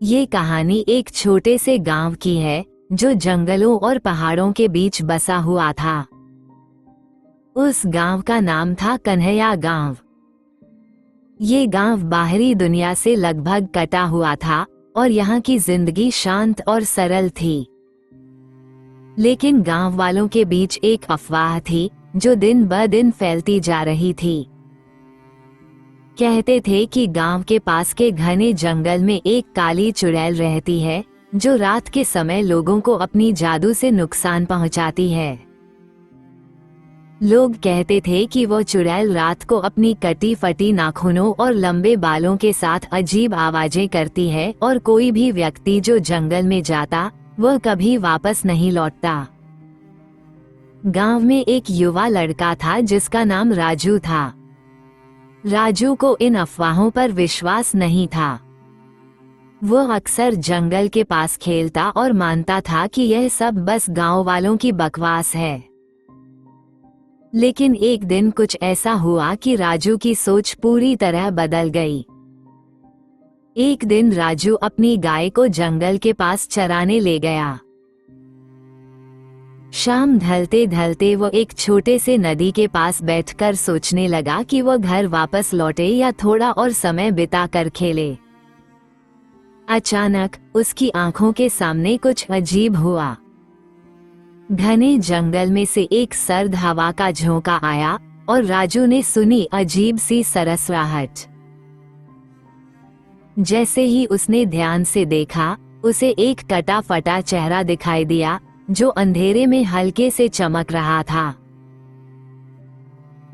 ये कहानी एक छोटे से गांव की है जो जंगलों और पहाड़ों के बीच बसा हुआ था। उस गांव का नाम था कन्हैया गांव। ये गांव बाहरी दुनिया से लगभग कटा हुआ था और यहाँ की जिंदगी शांत और सरल थी। लेकिन गांव वालों के बीच एक अफवाह थी जो दिन ब दिन फैलती जा रही थी। कहते थे कि गांव के पास के घने जंगल में एक काली चुड़ैल रहती है जो रात के समय लोगों को अपनी जादू से नुकसान पहुंचाती है। लोग कहते थे कि वो चुड़ैल रात को अपनी कटी फटी नाखूनों और लंबे बालों के साथ अजीब आवाजें करती है और कोई भी व्यक्ति जो जंगल में जाता वह कभी वापस नहीं लौटता। गांव में एक युवा लड़का था जिसका नाम राजू था। राजू को इन अफवाहों पर विश्वास नहीं था। वह अक्सर जंगल के पास खेलता और मानता था कि यह सब बस गांव वालों की बकवास है। लेकिन एक दिन कुछ ऐसा हुआ कि राजू की सोच पूरी तरह बदल गई। एक दिन राजू अपनी गाय को जंगल के पास चराने ले गया। शाम ढलते ढलते वो एक छोटे से नदी के पास बैठकर सोचने लगा कि वो घर वापस लौटे या थोड़ा और समय बिताकर खेले। अचानक उसकी आंखों के सामने कुछ अजीब हुआ। घने जंगल में से एक सर्द हवा का झोंका आया और राजू ने सुनी अजीब सी सरसराहट। जैसे ही उसने ध्यान से देखा, उसे एक कटा फटा चेहरा दिखाई दिया जो अंधेरे में हल्के से चमक रहा था।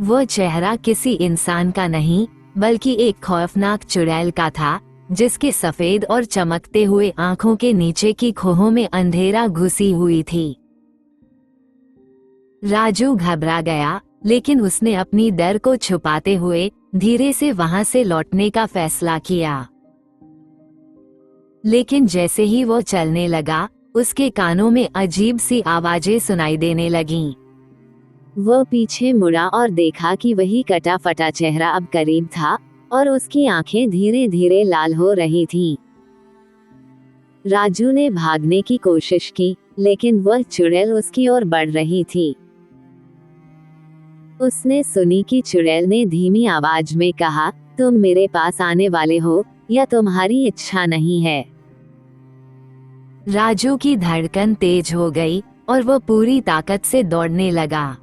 वह चेहरा किसी इंसान का नहीं बल्कि एक खौफनाक चुड़ैल का था जिसके सफेद और चमकते हुए आंखों के नीचे की खोहों में अंधेरा घुसी हुई थी। राजू घबरा गया, लेकिन उसने अपनी डर को छुपाते हुए धीरे से वहां से लौटने का फैसला किया। लेकिन जैसे ही वो चलने लगा, उसके कानों में अजीब सी आवाजें सुनाई देने लगीं। वो पीछे मुड़ा और देखा कि वही कटा फटा चेहरा अब करीब था और उसकी आंखें धीरे धीरे लाल हो रही थीं। राजू ने भागने की कोशिश की, लेकिन वह चुड़ैल उसकी ओर बढ़ रही थी। उसने सुनी कि चुड़ैल ने धीमी आवाज में कहा, तुम मेरे पास आने वाले हो या तुम्हारी इच्छा नहीं है। राजू की धड़कन तेज हो गई और वह पूरी ताकत से दौड़ने लगा।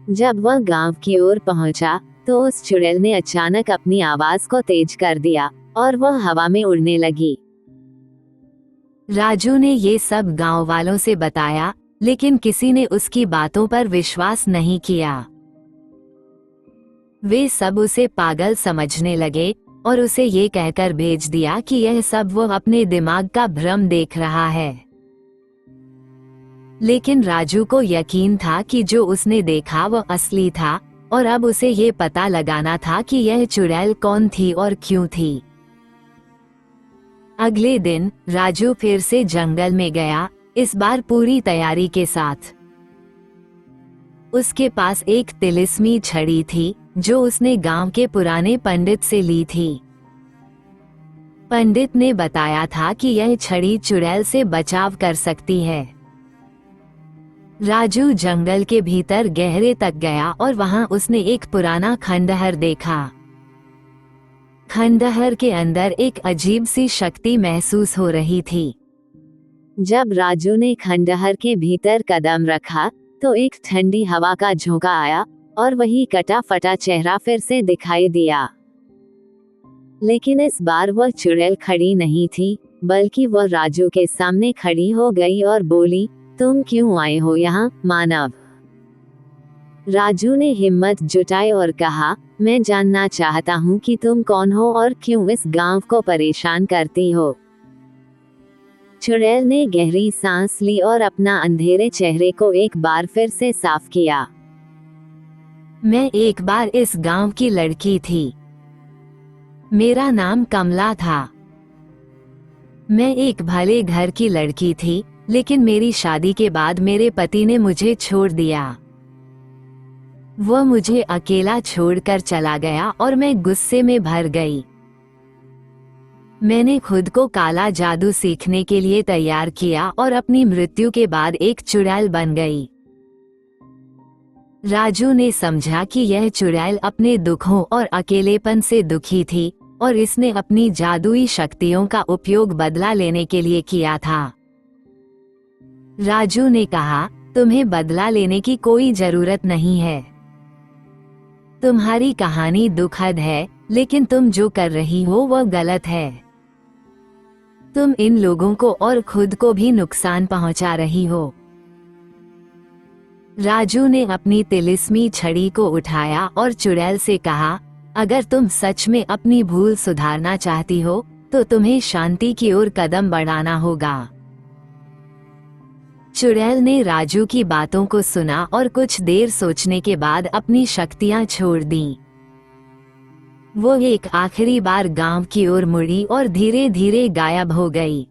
जब वह गांव की ओर पहुंचा तो उस चुड़ैल ने अचानक अपनी आवाज को तेज कर दिया और वह हवा में उड़ने लगी। राजू ने ये सब गांव वालों से बताया, लेकिन किसी ने उसकी बातों पर विश्वास नहीं किया। वे सब उसे पागल समझने लगे और उसे ये कहकर भेज दिया कि यह सब वो अपने दिमाग का भ्रम देख रहा है। लेकिन राजू को यकीन था कि जो उसने देखा वो असली था और अब उसे ये पता लगाना था कि यह चुड़ैल कौन थी और क्यों थी। अगले दिन राजू फिर से जंगल में गया, इस बार पूरी तैयारी के साथ। उसके पास एक तिलिस्मी छड़ी थी जो उसने गांव के पुराने पंडित से ली थी। पंडित ने बताया था कि यह छड़ी चुड़ैल से बचाव कर सकती है। राजू जंगल के भीतर गहरे तक गया और वहां उसने एक पुराना खंडहर देखा। खंडहर के अंदर एक अजीब सी शक्ति महसूस हो रही थी। जब राजू ने खंडहर के भीतर कदम रखा तो एक ठंडी हवा का झोंका आया और वही कटा फटा चेहरा फिर से दिखाई दिया। लेकिन इस बार वह चुड़ैल खड़ी नहीं थी, बल्कि वह राजू के सामने खड़ी हो गई और बोली, तुम क्यों आए हो यहाँ, मानव? राजू ने हिम्मत जुटाई और कहा, मैं जानना चाहता हूँ कि तुम कौन हो और क्यों इस गांव को परेशान करती हो। चुड़ैल ने गहरी सांस ली और अपना अंधेरे चेहरे को एक बार फिर से साफ किया। मैं एक बार इस गांव की लड़की थी। मेरा नाम कमला था। मैं एक भले घर की लड़की थी, लेकिन मेरी शादी के बाद मेरे पति ने मुझे छोड़ दिया। वह मुझे अकेला छोड़कर चला गया और मैं गुस्से में भर गई। मैंने खुद को काला जादू सीखने के लिए तैयार किया और अपनी मृत्यु के बाद एक चुड़ैल बन गई। राजू ने समझा कि यह चुड़ैल अपने दुखों और अकेलेपन से दुखी थी और इसने अपनी जादुई शक्तियों का उपयोग बदला लेने के लिए किया था। राजू ने कहा, तुम्हें बदला लेने की कोई जरूरत नहीं है। तुम्हारी कहानी दुखद है, लेकिन तुम जो कर रही हो वह गलत है। तुम इन लोगों को और खुद को भी नुकसान पहुंचा रही हो। राजू ने अपनी तिलिस्मी छड़ी को उठाया और चुड़ैल से कहा, अगर तुम सच में अपनी भूल सुधारना चाहती हो तो तुम्हें शांति की ओर कदम बढ़ाना होगा। चुड़ैल ने राजू की बातों को सुना और कुछ देर सोचने के बाद अपनी शक्तियां छोड़ दी। वो एक आखिरी बार गांव की ओर मुड़ी और धीरे धीरे गायब हो गई।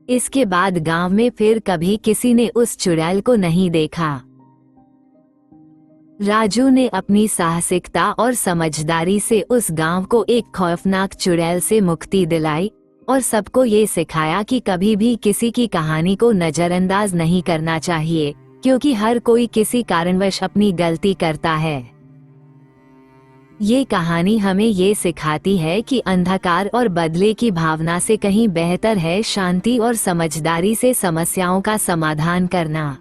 इसके बाद गांव में फिर कभी किसी ने उस चुड़ैल को नहीं देखा। राजू ने अपनी साहसिकता और समझदारी से उस गांव को एक खौफनाक चुड़ैल से मुक्ति दिलाई और सबको ये सिखाया कि कभी भी किसी की कहानी को नजरअंदाज नहीं करना चाहिए, क्योंकि हर कोई किसी कारणवश अपनी गलती करता है। ये कहानी हमें ये सिखाती है कि अंधकार और बदले की भावना से कहीं बेहतर है शांति और समझदारी से समस्याओं का समाधान करना।